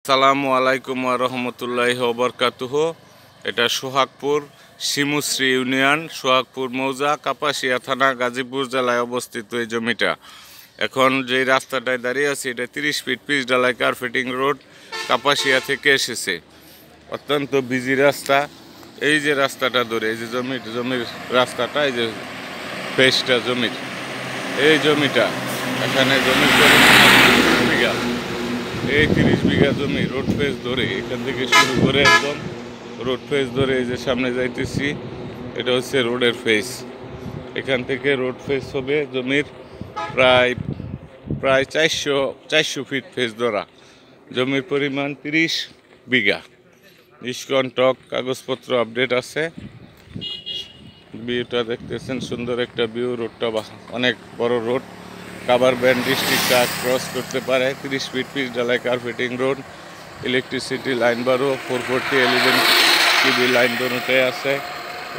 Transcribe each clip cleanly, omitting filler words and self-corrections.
আসসালামু আলাইকুম ওয়া রাহমাতুল্লাহি ওয়া বারাকাতুহু। এটা সোহাগপুর শিমুশ্রী ইউনিয়ন, সোহাগপুর মৌজা, কাপাসিয়া থানা, গাজীপুর জেলায় অবস্থিত এই জমিটা। এখন যে রাস্তাটায় দাঁড়িয়ে আছি এটা 30 ফিট পিচ ঢালাই কার্পেটিং রোড, কাপাসিয়া থেকে এসেছে। অত্যন্ত বিজি রাস্তা। এই যে রাস্তাটা ধরে এই যে জমির রাস্তাটা, এই যে ফেসটা জমির, এই জমিটা এখানে জমির বিঘা, এই 30 বিঘা জমি রোড ফেস ধরে এখান থেকে শুরু করে একদম রোড ফেস ধরে এই যে সামনে যাইতেছি, এটা হচ্ছে রোডের ফেস। এখান থেকে রোড ফেস হবে জমির প্রায় 400 ফিট ফেস ধরা। জমির পরিমাণ 30 বিঘা। নিষ্কণ্টক কাগজপত্র আপডেট আছে। ভিউটা দেখতেছেন, সুন্দর একটা ভিউ। রোডটা অনেক বড় রোড, কাভার ব্যান্ড ডিস্ট্রিক্টটা ক্রস করতে পারে। 30 ফিট পিচ ঢালাই কার্পেটিং রোড, ইলেকট্রিসিটি লাইন 12, 440 11 কেবি লাইন দোনোটাই আছে।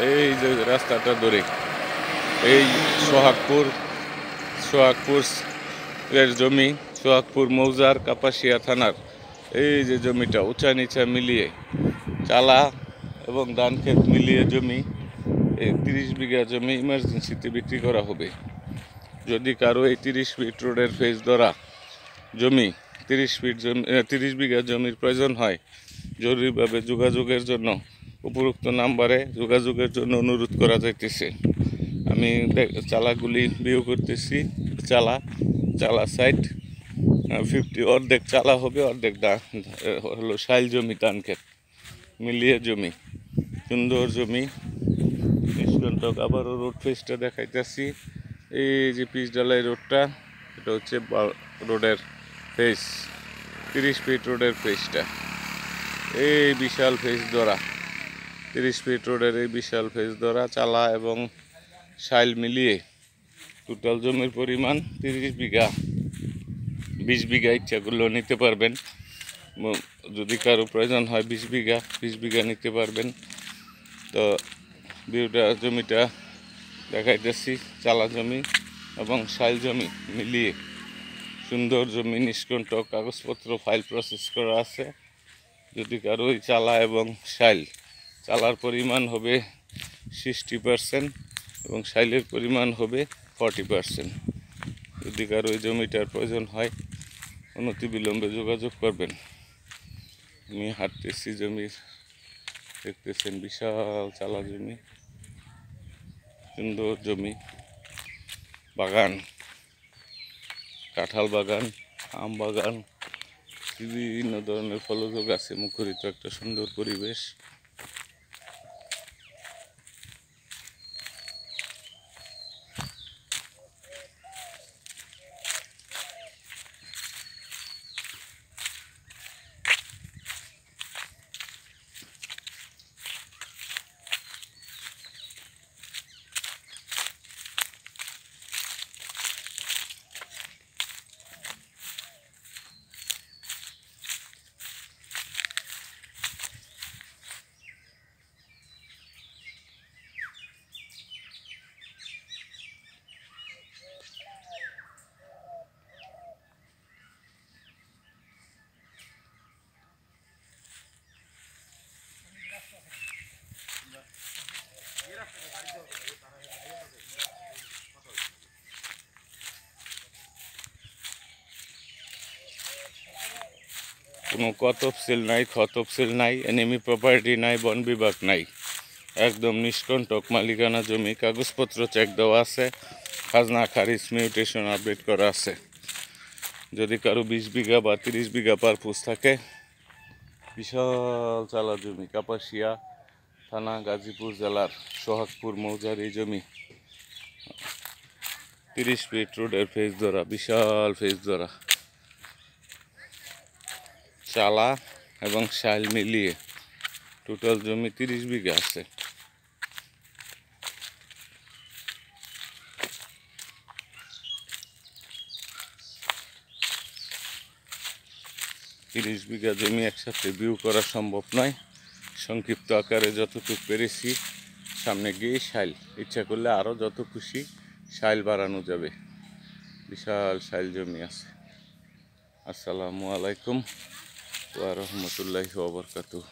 এই যে রাস্তাটা ধরে এই সোহাগপুর এর জমি, সোহাগপুর মৌজার, কাপাসিয়া থানার এই যে জমিটা উঁচা নিচা মিলিয়ে, চালা এবং ধান ক্ষেত মিলিয়ে জমি, এই 30 বিঘা জমি ইমার্জেন্সিতে বিক্রি করা হবে। যদি কারো এই 30 ফিট রোডের ফেস ধরা জমি 30 বিঘা জমির প্রয়োজন হয়, জরুরিভাবে যোগাযোগের জন্য উপরোক্ত নাম্বারে যোগাযোগের জন্য অনুরোধ করা যাইতেছে। আমি চালাগুলি ভিউ করতেছি। চালা সাইড 50, অর্ধেক চালা হবে, অর্ধেক হলো শাইল জমি, ধান ক্ষেত মিলিয়ে জমি, সুন্দর জমি, নিষ্কণ্টক। আবারও রোড ফেসটা দেখাইতেছি। এই যে পিচ ঢালাই রোডটা, এটা হচ্ছে রোডের ফেস, 30 ফিট রোডের ফেসটা। এই বিশাল ফেস ধরা 30 ফিট রোডের এই বিশাল ফেস ধরা, চালা এবং শাইল মিলিয়ে টোটাল জমির পরিমাণ 30 বিঘা। 20 বিঘা ইচ্ছা করলেও নিতে পারবেন। যদি কারো প্রয়োজন হয় 20 বিঘা নিতে পারবেন। তো ভিউটা জমিটা দেখাইতেছি, চালা জমি এবং শাইল জমি মিলিয়ে সুন্দর জমি, নিষ্কণ্টক কাগজপত্র ফাইল প্রসেস করা আছে। যদি কারো ওই চালা এবং শাইল, চালার পরিমাণ হবে 60% এবং শাইলের পরিমাণ হবে 40%। যদি কারো ওই জমিটার প্রয়োজন হয় অনতিবিলম্বে যোগাযোগ করবেন। আমি হাঁটতেছি জমির, দেখতেছেন বিশাল চালা জমি, সুন্দর জমি, বাগান, কাঁঠাল বাগান, আম বাগান, বিভিন্ন ধরনের ফলজ গাছে মুখরিত একটা সুন্দর পরিবেশ। কোনো তফসিল নাই, তফসিল নাই, এনিমি প্রপার্টি নাই, বন বিভাগ নাই, একদম নিষ্কণ্টক মালিকানা জমি। কাগজপত্র চেক দেওয়া আছে, খাজনা খারিজ মিউটেশন আপডেট করা আছে। যদি কারো 20 বিঘা বা 30 বিঘা পারপোজ থাকে, বিশাল চালা জমি, কাপাসিয়া থানা, গাজীপুর জেলার সোহাগপুর মৌজার এই জমি, 30 ফিট রোডের ফেস ধরা, বিশাল ফেস ধরা, চালা এবং শাইল মিলিয়ে টোটাল জমি 30 বিঘা আছে। তিরিশ বিঘা জমি একসাথে ভিউ করা সম্ভব নয়। সংক্ষিপ্ত আকারে যতটুকু পেরেছি, সামনে গিয়ে শাইল, ইচ্ছা করলে আরও যত খুশি শাইল বাড়ানো যাবে। বিশাল শাইল জমি আছে। আসসালামু আলাইকুম। ওয়া রাহমাতুল্লাহি ওয়া বারাকাতুহু।